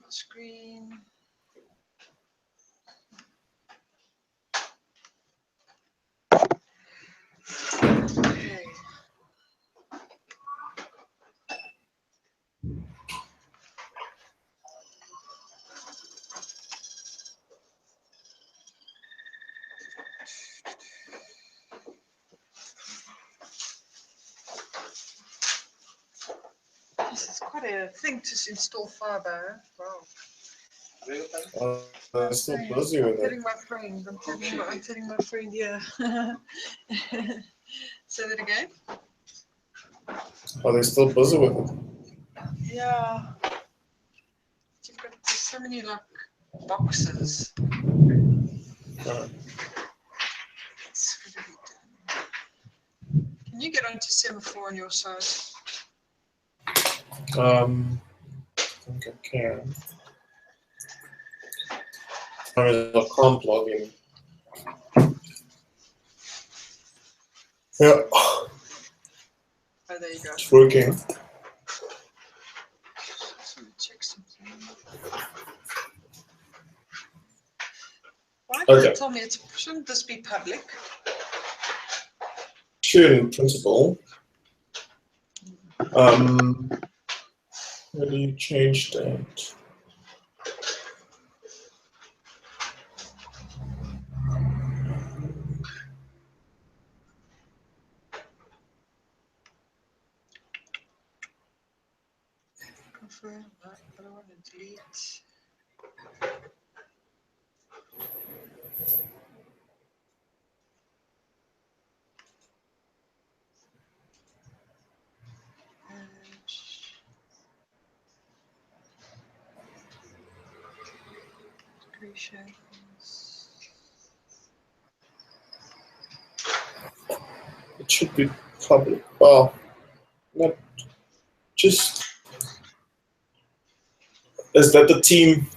full screen. Okay. This is quite a thing to install fiber. Wow. I'm still busy with it. I'm telling my friend, yeah. Say that again? Are they still busy with it? Yeah. You've got so many like boxes. Right. It's really done. Can you get onto Semaphore on your side? I think I can. I can't log in. Yeah. Oh, there you go. It's working. Just want to check something. Why did Okay. you tell me shouldn't this be public? Should in principle. How do you change that? Confirm that, but I want to delete. It should be public. Well, not just. Is that the team?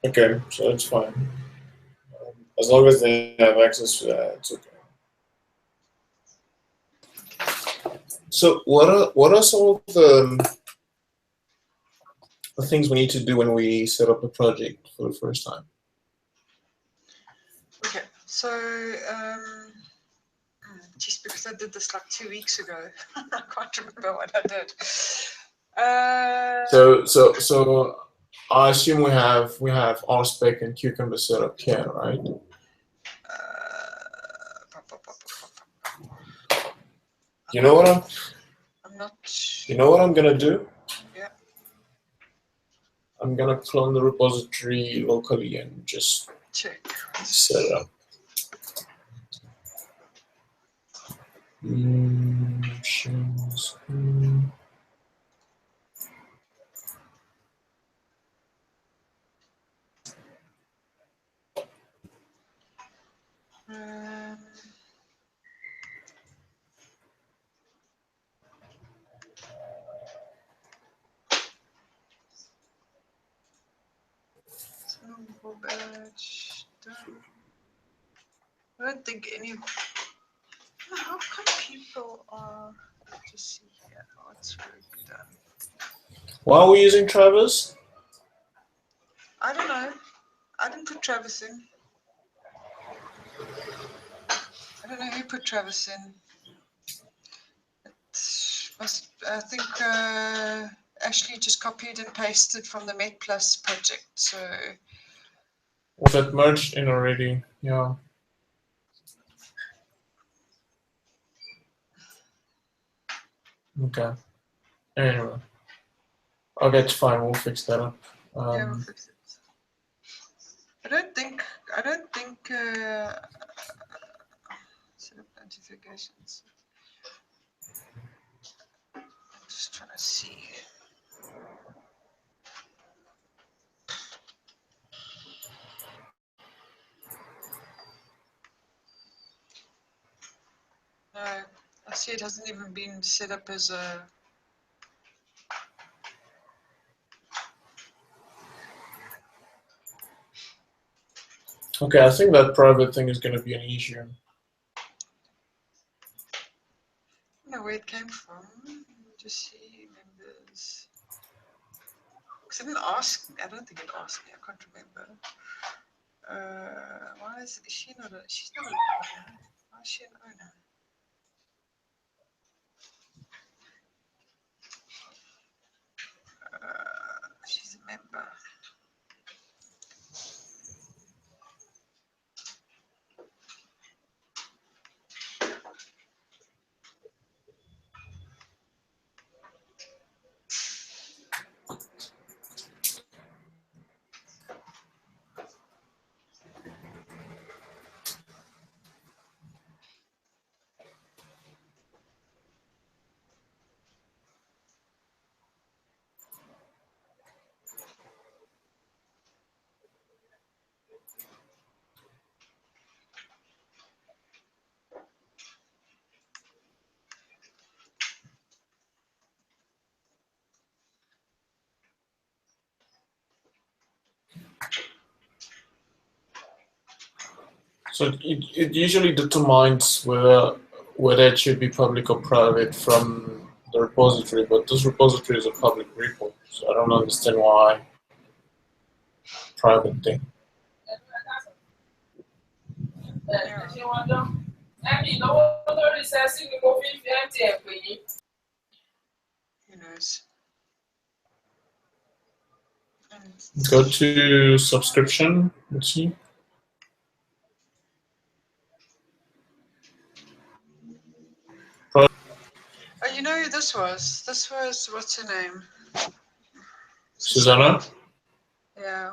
Okay, so it's fine. As long as they have access to that, it's okay. So what are some of the things we need to do when we set up a project for the first time? Okay, so just because I did this like 2 weeks ago, I can't remember what I did. So I assume we have RSpec and Cucumber set up here, right? You know what I'm not. You know what I'm gonna do? Yeah. I'm gonna clone the repository locally and just Check. set it up. Share screen. Badge done. I don't think any. How come people are? Just see here. What's work done? Why are we using Travis? I don't know. I didn't put Travis in. I don't know who put Travis in. I think Ashley just copied and pasted from the Met Plus project. So Was that merged in already? Yeah. Okay. Anyway. Okay, it's fine. We'll fix that up. yeah, we'll fix it. I don't think set up notifications. I'm just trying to see. No, I see it hasn't even been set up as a. Okay, I think that private thing is going to be an issue. I don't know where it came from. Let me just see members. Because it didn't ask me. I don't think it asked me. I can't remember. Why is she not a? She's not an owner. Why is she an owner? She's a member. So it usually determines whether it should be public or private from the repository, but this repository is a public repo, so I don't understand why private thing. Yeah. Who knows? Go to subscription, let's see. Oh, you know who this was? This was, what's her name? Susanna? Yeah.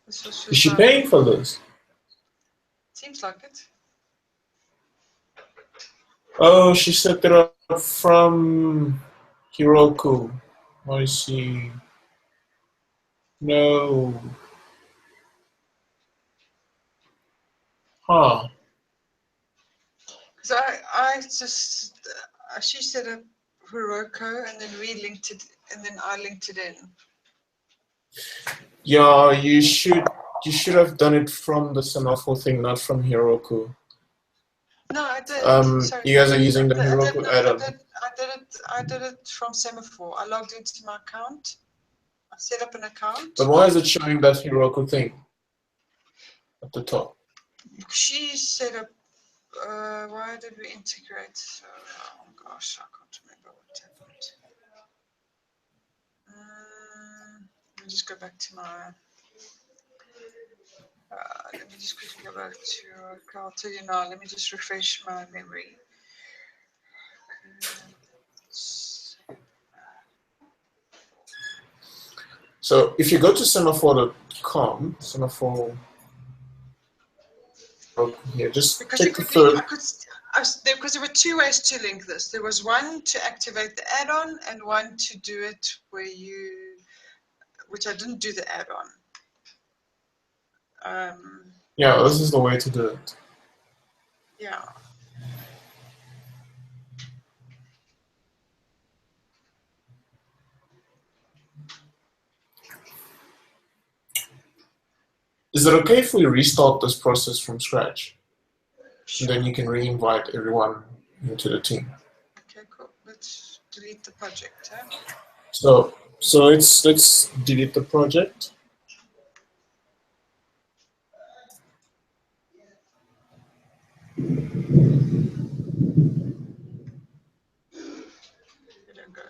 This was Is she paying Susanna. for this? Seems like it. Oh, she set it up from Heroku. I see. No. Huh. Because I just, she set up Heroku and then we linked it, and then I linked it in. Yeah, you should have done it from the Semaphore thing, not from Heroku. No, I did. Sorry. You guys are using the Heroku add-on. I did it from Semaphore. I logged into my account. I set up an account. But why is it showing that Heroku thing at the top? She set up. Why did we integrate? Oh gosh, I can't remember what happened. Let me just go back to my. Let me just quickly go back to. I'll tell you now. Let me just refresh my memory. So if you go to semaphore.com, Semaphore. Here, just Because take the third. Because there were two ways to link this. There was one to activate the add-on and one to do it where you, which I didn't do the add-on. Yeah, this is the way to do it. Yeah. Is it okay if we restart this process from scratch? Sure. And then you can re-invite everyone into the team. Okay, cool. Let's delete the project. Huh? So let's delete the project. Go now.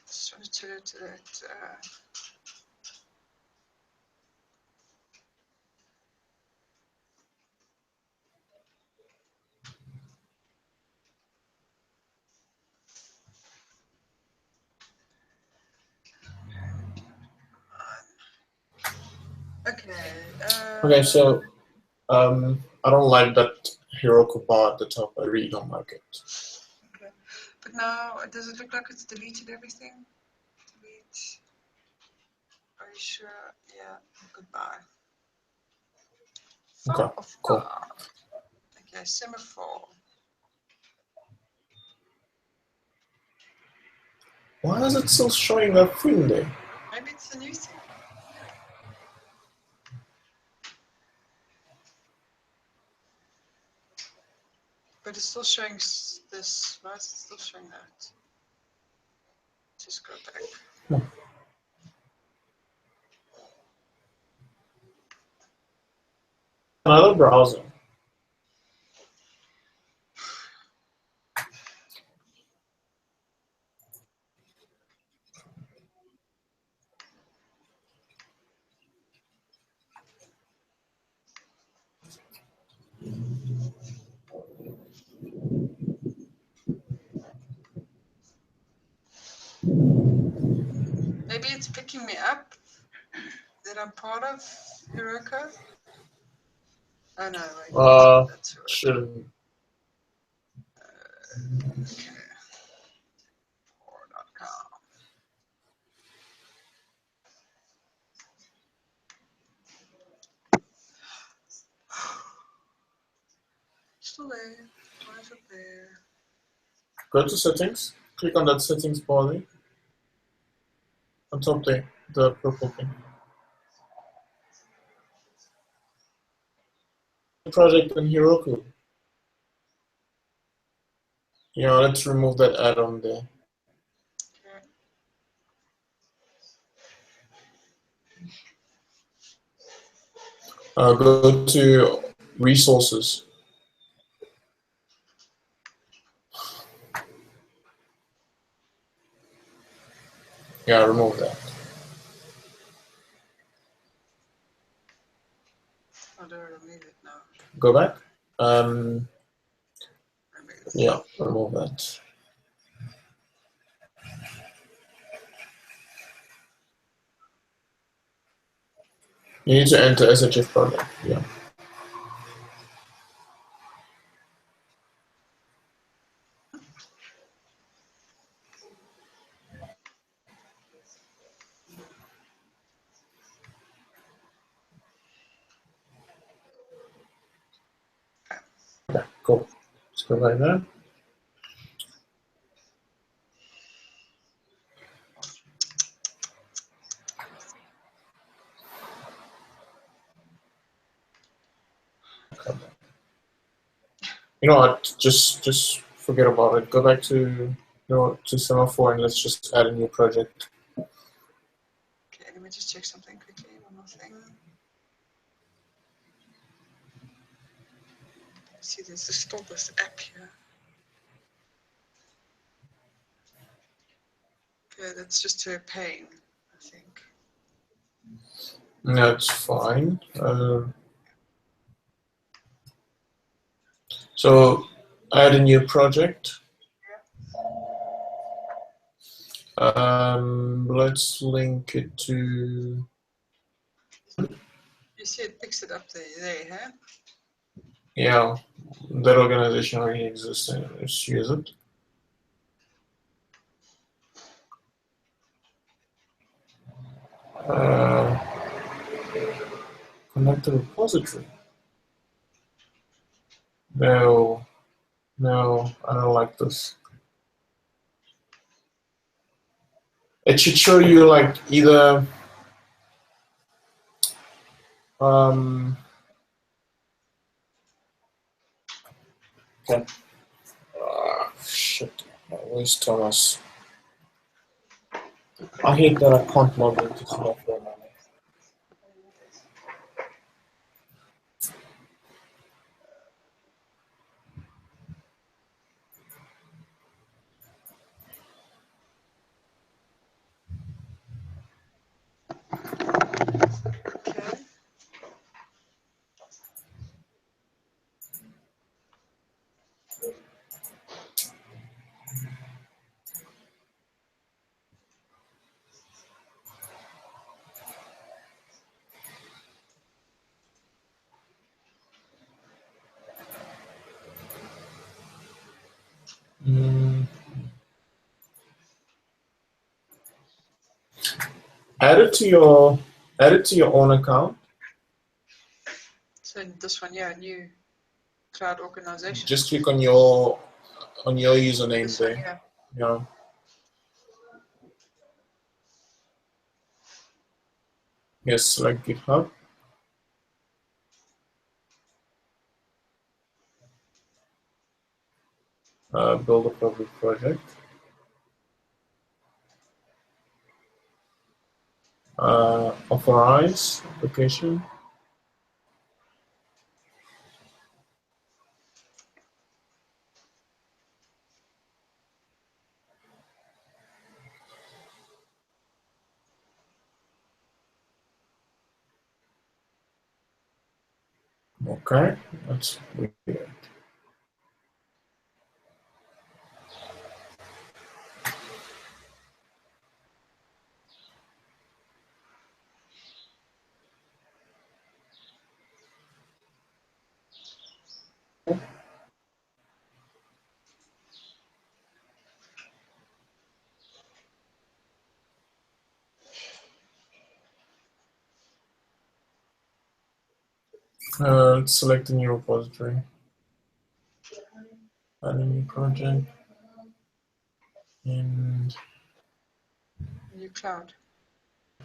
Just want to tell it to that. Okay. Okay, so I don't like that Heroku bar at the top. I really don't like it. Okay. But now, does it look like it's deleted everything? Delete. sure. Yeah. Goodbye. Okay, cool. Okay, Semaphore. Why is it still showing that thing there? Maybe it's a new thing. But it's still showing this. Why is it still showing that? Just go back. Another browser. Maybe it's picking me up that I'm part of Heroku. Oh no, wait. That's right. Shouldn't. Okay. .com. Still there. Why is it there? Go to settings. Click on that settings bar there. On top there, the purple thing. Project in Heroku. Yeah, let's remove that add-on there. Go to resources. Yeah, remove that. How do I remove it now? Go back. Yeah, remove that. You need to enter shf-project. Yeah. Okay, cool. Let's go back there. You know what? Just forget about it. Go back to Semaphore and let's just add a new project. Okay, let me just check something quickly. One more thing. See, there's still this app here. Okay, that's just a pain, I think. That's fine. So add a new project. Let's link it to. You see it picks it up there, huh? Yeah, that organization already exists and let's use it. Connect the repository. No, I don't like this. It should show you like either okay. Shit. Where's Thomas? I hate that I can't log into Semaphore now. Okay. Add it to your own account. So in this one, yeah, new cloud organization. Just click on your username This there. one, yeah. Yeah. Yes, select GitHub. Build a public project. Authorize application. Okay, that's weird. Let's select a new repository. Add a new project. And New cloud.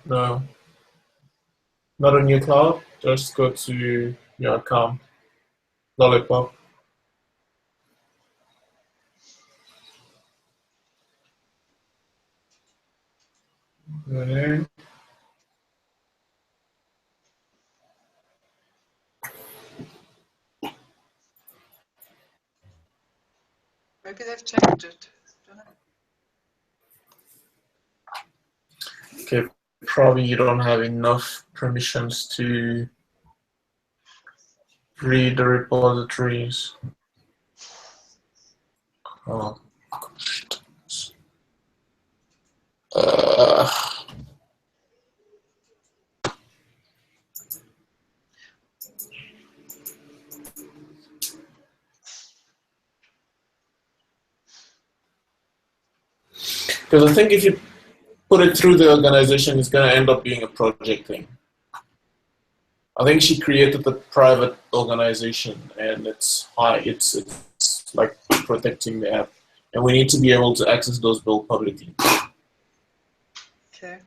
no, not a new cloud. Just go to your account. Lollipop. Go there. Maybe they've changed it. I don't know. Okay, probably you don't have enough permissions to read the repositories. Oh, gosh. Because I think if you put it through the organization, it's going to end up being a project thing. I think she created a private organization, and it's like protecting the app, and we need to be able to access those built publicly. Okay.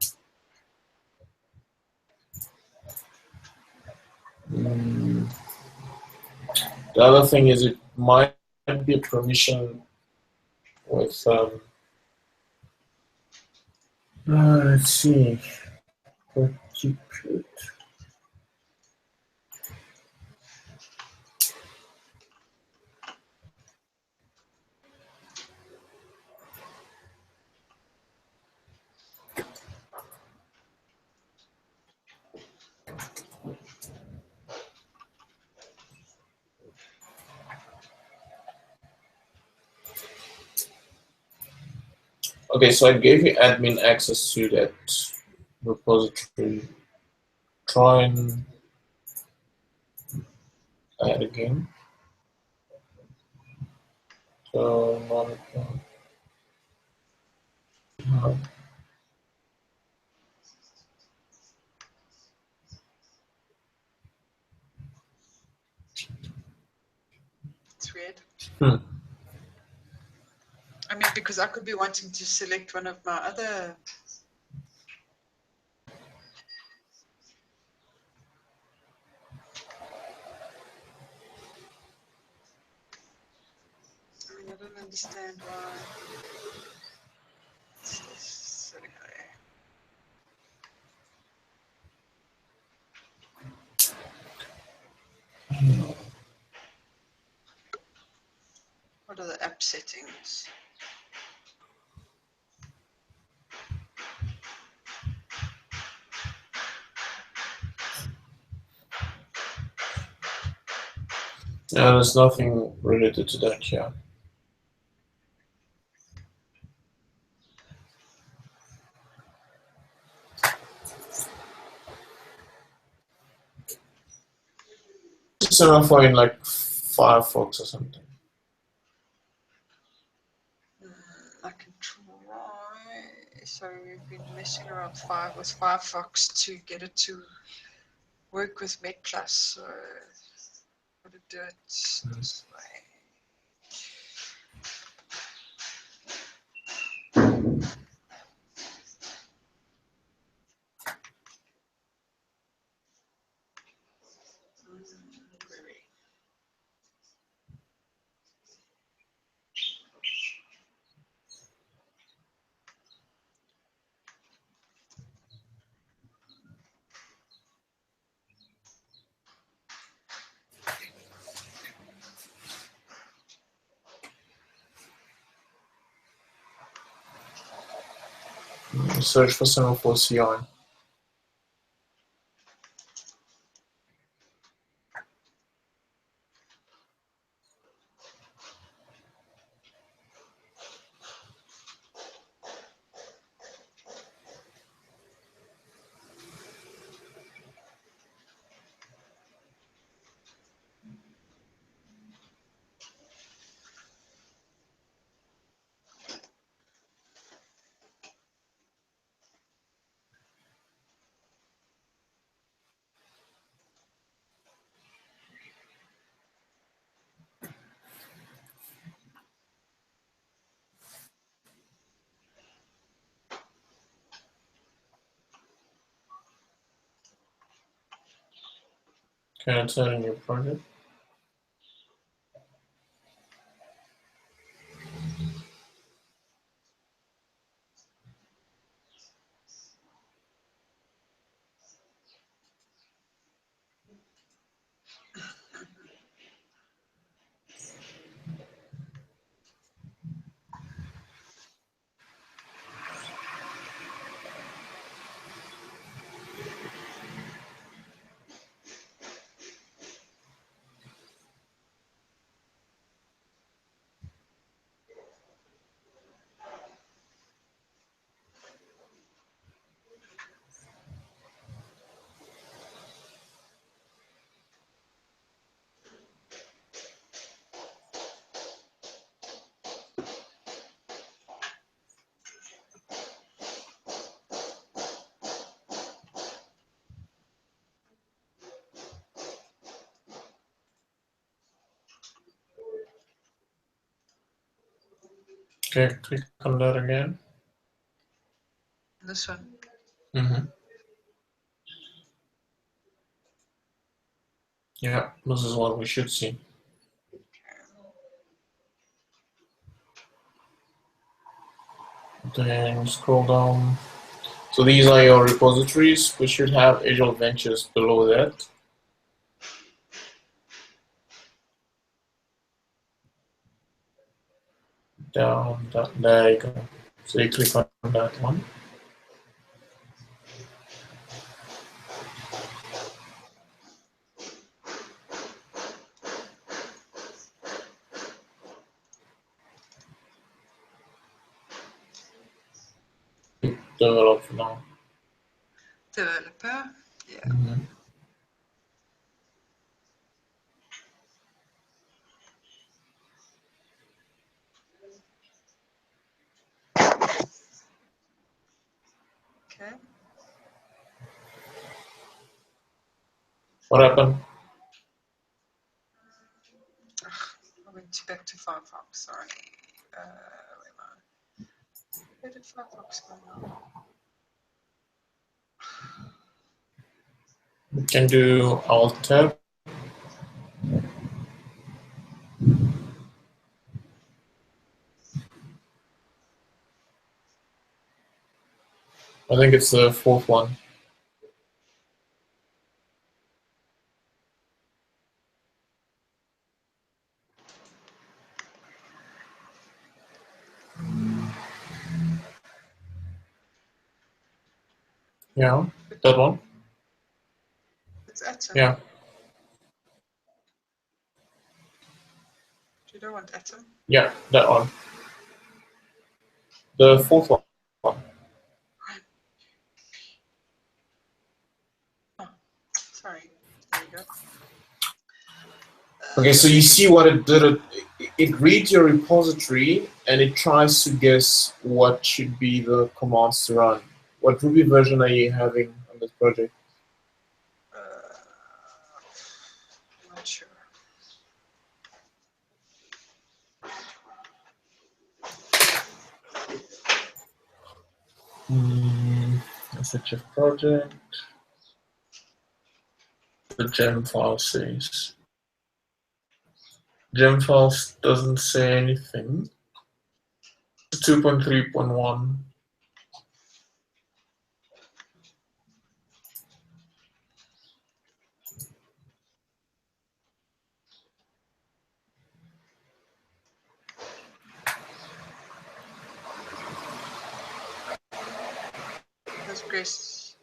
The other thing is it might be a permission with let's see. Okay, so I gave you admin access to that repository. Try and add again. So monitor. It's weird. Hmm. I mean, because I could be wanting to select one of my other. I mean, I don't understand why. So anyway. What are the app settings? Yeah, there's nothing related to that here. Semaphore in like Firefox or something. I can try. So we've been messing around with Firefox to get it to work with Met Plus. So I'm going to do it this way. Search for Semaphore CI. Can I turn in your project? Okay, click on that again. This one. Mm-hmm. Yeah, this is what we should see. Then scroll down. So these are your repositories. We should have Agile Ventures below that. Down, there you go. So you click on that one. Develop now. Developer. Yeah. Mm-hmm. Okay. What happened? I went back to Firefox. Sorry. Where am I? Where did Firefox go now? You can do Alt Tab. I think it's the fourth one. Yeah, that one. It's Atom. Yeah. You don't want Atom? Yeah, that one. The fourth one. Oh, sorry. There you go. Okay, so you see what it did. It reads your repository and it tries to guess what should be the commands to run. what Ruby version are you having on this project? Not sure. shf-project. The gem file says. Gem files doesn't say anything. 2.3.1. That's Grace.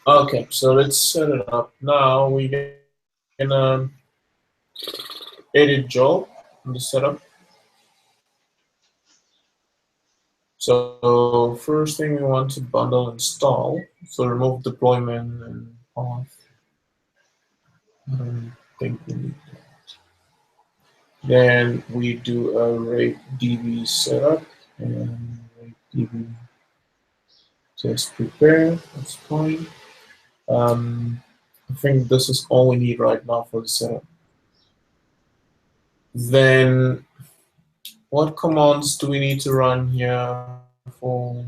Okay, so let's set it up. Now we're gonna edit job in the setup. So first thing we want to bundle install. So remove deployment and path. I don't think we need that. Then we do a rate DB setup and rate DB test prepare. That's fine. I think this is all we need right now for the setup. Then what commands do we need to run here for?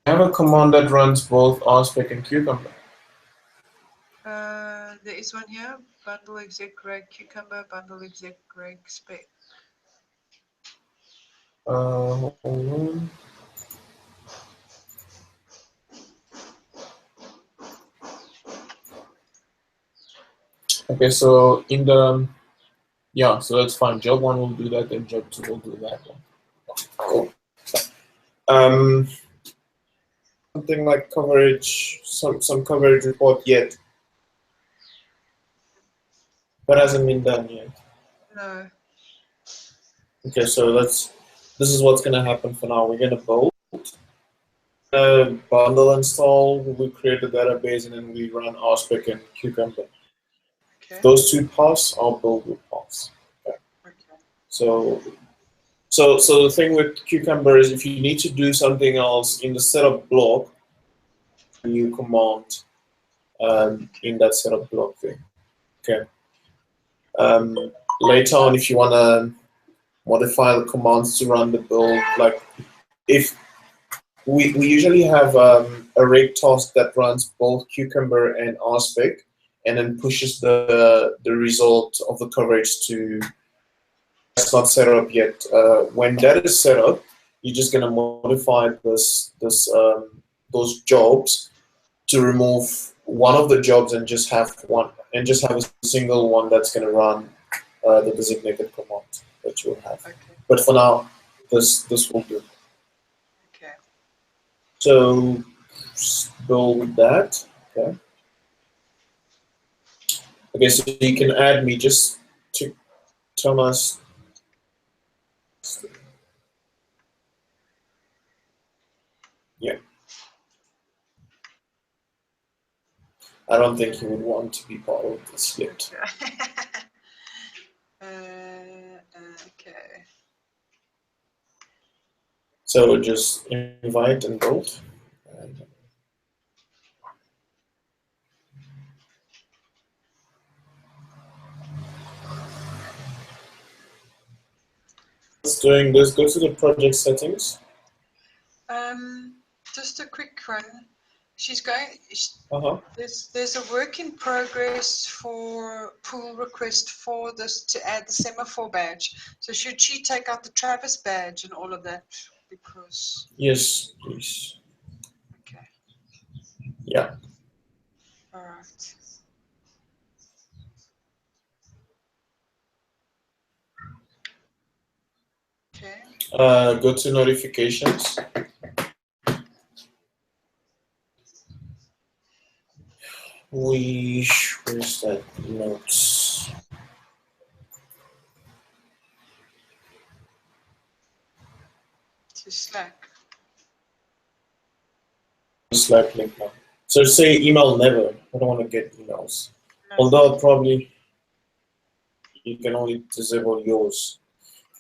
I have a command that runs both RSpec and Cucumber. There is one here, bundle exec reg cucumber, bundle exec reg spec. Hold on. Okay, so in the, yeah, so that's fine. Job 1 will do that, and job 2 will do that one. Cool. Something like coverage, some coverage report yet. That hasn't been done yet. No. Okay, so this is what's gonna happen for now. We're gonna build, bundle install, we create a database, and then we run RSpec and Cucumber. Okay. If those two pass, our build will pass. Okay. Okay. So the thing with Cucumber is if you need to do something else in the setup block, you command in that setup block thing. Okay. Later on, if you want to modify the commands to run the build, like if we usually have a rake task that runs both Cucumber and RSpec, and then pushes the result of the coverage to. It's not set up yet. When that is set up, you're just gonna modify those jobs to remove one of the jobs and just have a single one that's gonna run the designated command that you'll have. Okay. But for now, this will do. Okay. So build that. Okay. Okay, so you can add me just to Thomas. Yeah. I don't think he would want to be part of this yet. Okay. So just invite and build. Doing this, go to the project settings. Just a quick one. She's going. There's a work in progress for pull request for this to add the semaphore badge. So should she take out the Travis badge and all of that? Because yes, please. Okay. Yeah. All right. Okay. Go to notifications. Where's that notes? To Slack. Slack link now. So say email never. I don't want to get emails. No. Although probably you can only disable yours.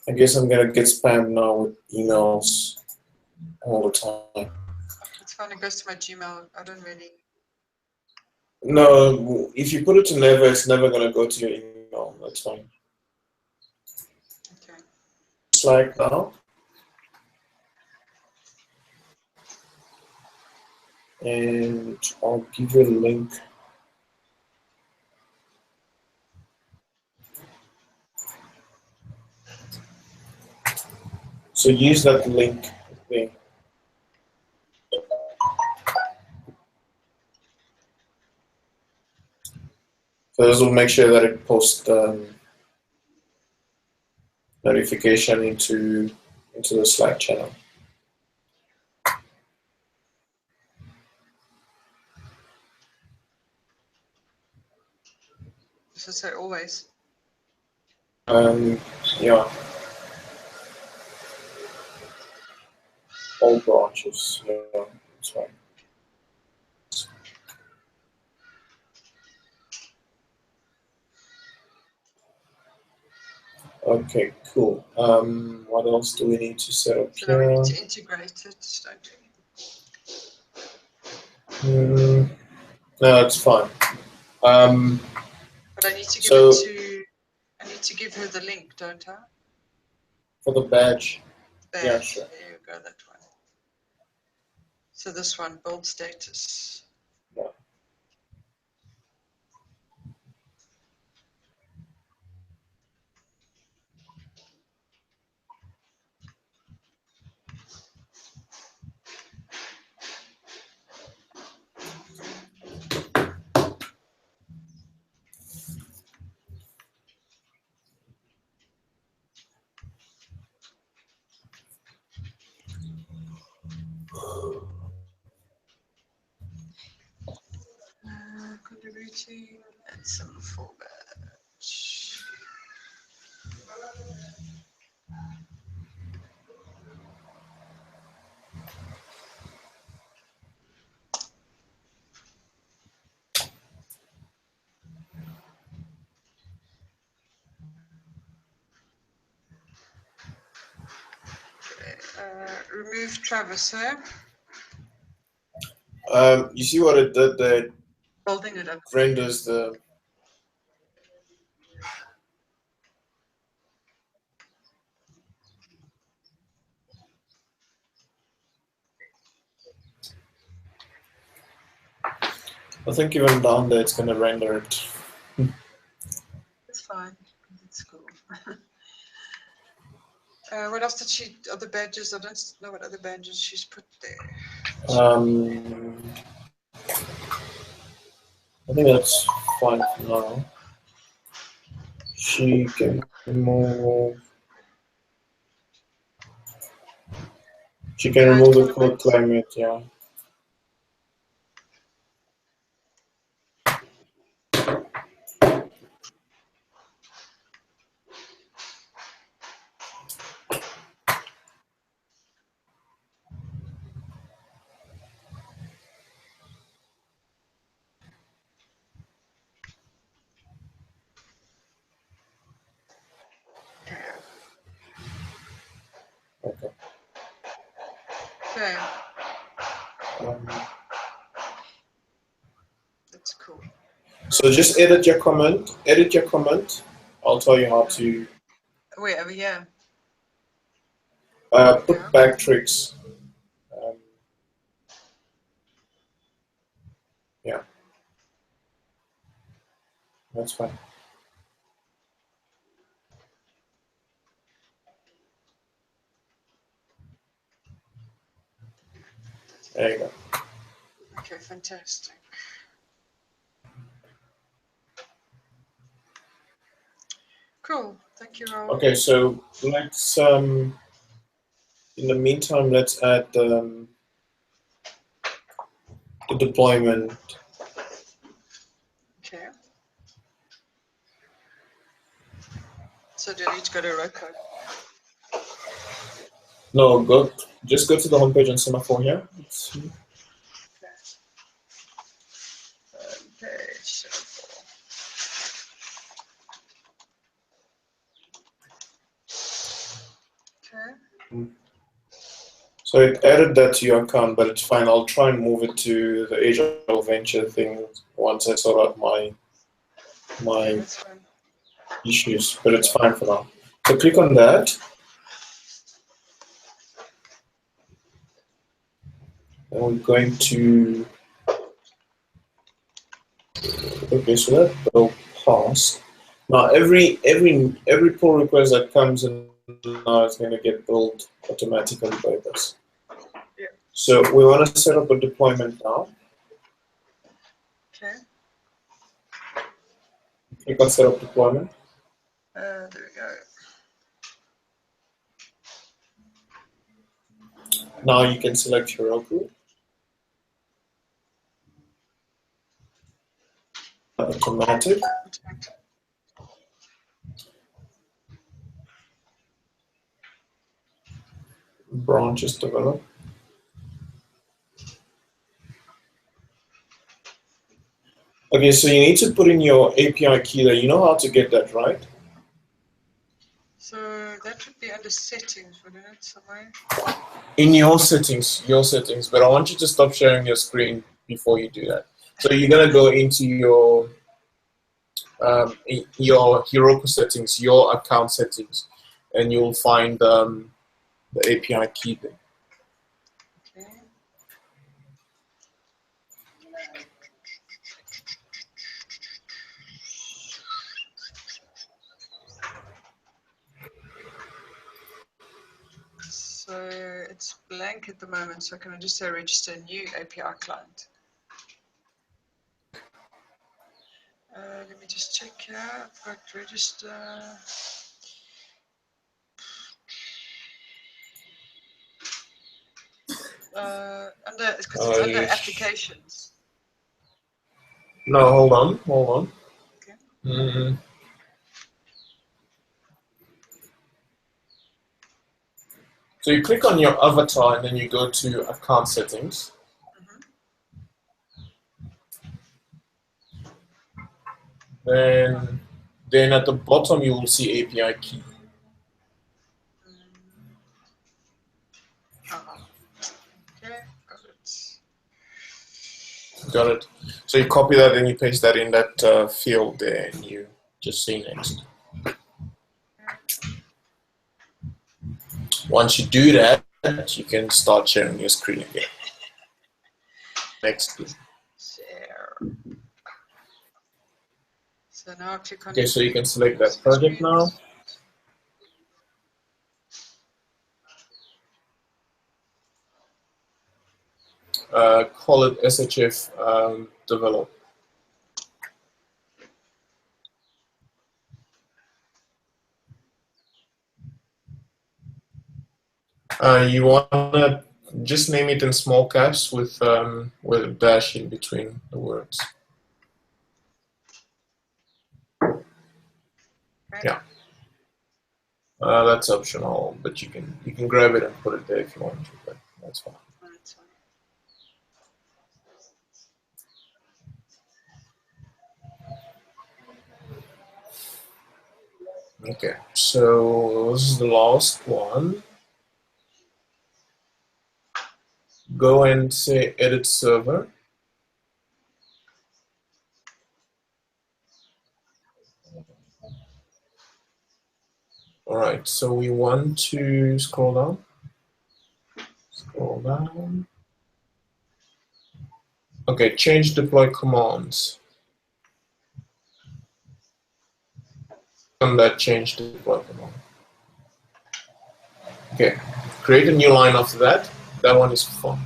I guess I'm gonna get spammed now with emails. all the time. It's fine. It goes to my Gmail. I don't really. No, if you put it to never, it's never going to go to your email. That's fine. Okay. Slack now. And I'll give you a link. So use that link there. So this will make sure that it posts notification into the Slack channel. Does it say always? Yeah. All branches. Yeah, that's right. Okay, cool. What else do we need to set up So here? now we need to integrate it, don't we? No, it's fine. But I need to give it to. I need to give her the link, don't I? For the badge. Badge. Yeah, sure. There you go, that one. So this one, bold status. Yeah. Contributing and Semaphore badge. Remove Travis, huh? You see what it did there? Building it up. Renders the. I think even down there it's going to render it. It's fine. It's cool. What else did she? Other badges? I don't know what other badges she's put there. I think that's fine for now. She can remove. She can remove the code climate, yeah. Okay. Okay. That's cool. So just edit your comment. Edit your comment. I'll tell you how to. Wait, over here. Put backtricks. Yeah. That's fine. There you go. Okay, fantastic. Cool. Thank you, Raoul. Okay, so let's in the meantime let's add the deployment. Okay. So do I need to go to Roku? No, just go to the homepage on Semaphore here. Let's see. Homepage. Okay. So it added that to your account, but it's fine. I'll try and move it to the Agile Venture thing once I sort out my issues, but it's fine for now. So click on that. And we're going to, okay, so that will pass. Now every pull request that comes in now is going to get built automatically by this. Yeah. So we want to set up a deployment now. Okay. Click on set up deployment. There we go. Now you can select Heroku. Automatic. Branches develop. Okay, so you need to put in your API key there. You know how to get that, right? So that would be under settings, wouldn't it, somewhere? In your settings, but I want you to stop sharing your screen before you do that. So you're gonna go into your Heroku settings, your account settings, and you'll find the API key there. Okay. So it's blank at the moment, so can I just say register a new API client? Let me just check here. I've got register. Because it's under applications. No, hold on. Okay. So you click on your avatar and then you go to account settings. Then at the bottom you will see API key. Okay, got it. Got it. So you copy that and you paste that in that field there, and you just say next. Once you do that, you can start sharing your screen again. Next. Share. So now I click on. Okay, so you can select that project now. Call it SHF develop. You want to just name it in small caps with a dash in between the words. Okay. Yeah. That's optional, but you can grab it and put it there if you want to, but that's fine. That's fine. Okay, so this is the last one. Go and say edit server. All right, so we want to scroll down. Scroll down. Okay, change deploy commands. On that change deploy command. Okay, create a new line after that. That one is fine.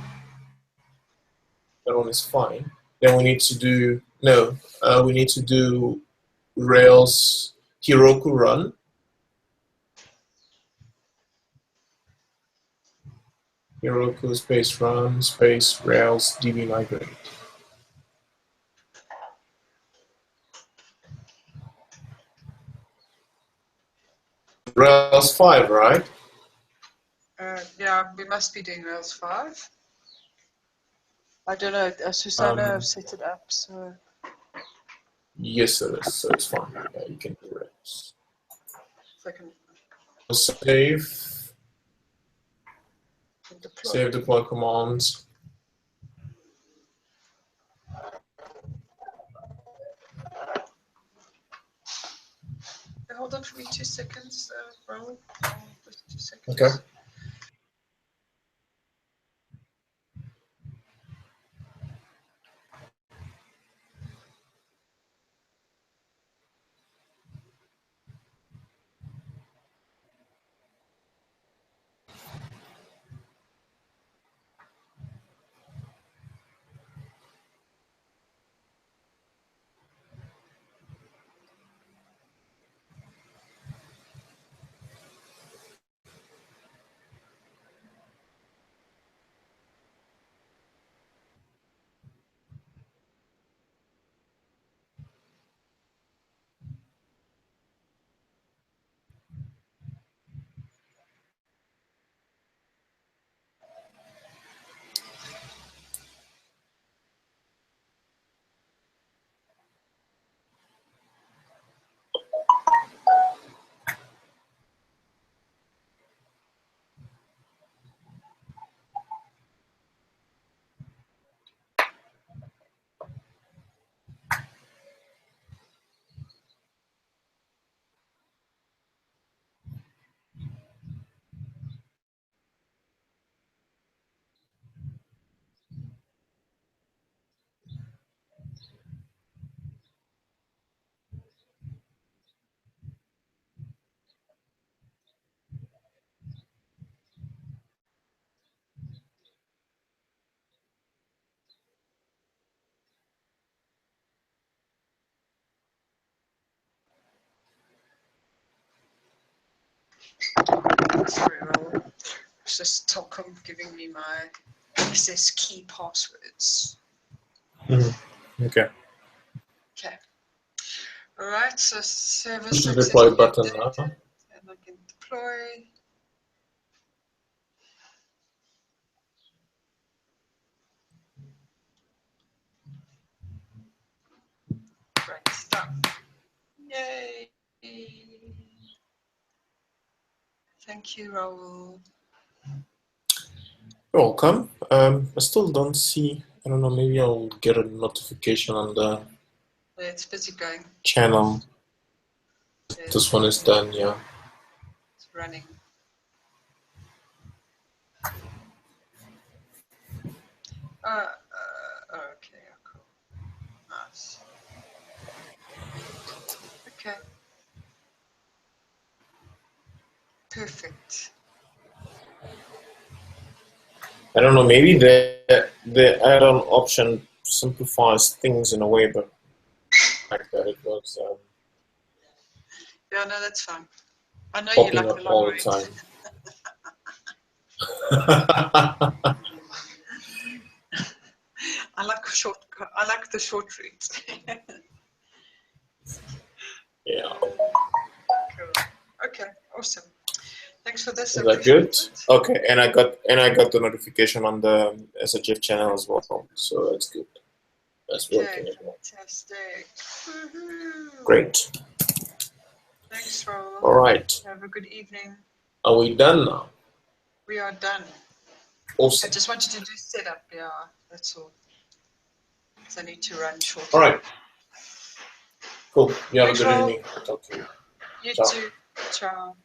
That one is fine. Then we need to do, we need to do Rails Heroku run. Heroku space run space Rails DB migrate. Rails 5, right? Yeah, we must be doing Rails 5. I don't know. Susanna set it up, so. Yes, it is. So it's fine. Yeah, you can do Rails. Second. Save. Save deploy commands. Hold on for me 2 seconds, Raoul. Just 2 seconds. Okay. Sorry, Raoul. It's just Telkom giving me my access key passwords. Okay. Okay. All right, so server Push the successfully deploy button now. updated, and I can deploy. Great stuff. Yay. Thank you, Raoul. You're welcome. I still don't see, I don't know, maybe I'll get a notification on the It's busy going. channel. This one is done, yeah. It's running. Okay, cool. Nice. Okay. Perfect. I don't know, maybe the add-on option simplifies things in a way, but like that it was Yeah, no, that's fine. I know you popping like up the all long the reads. time. I like the short reads. Yeah. Cool. Okay, awesome. Thanks for this. Is that good? Okay, and I got the notification on the SHF channel as well, so that's good. That's working as well. Fantastic. Great. Thanks, Raoul. All right. Have a good evening. Are we done now? We are done. Awesome. I just wanted to do setup. Yeah, that's all. So I need to run shortly. All right. Cool. You have Thanks, a good Raoul. evening. Talk to you. You Ciao. too. Ciao.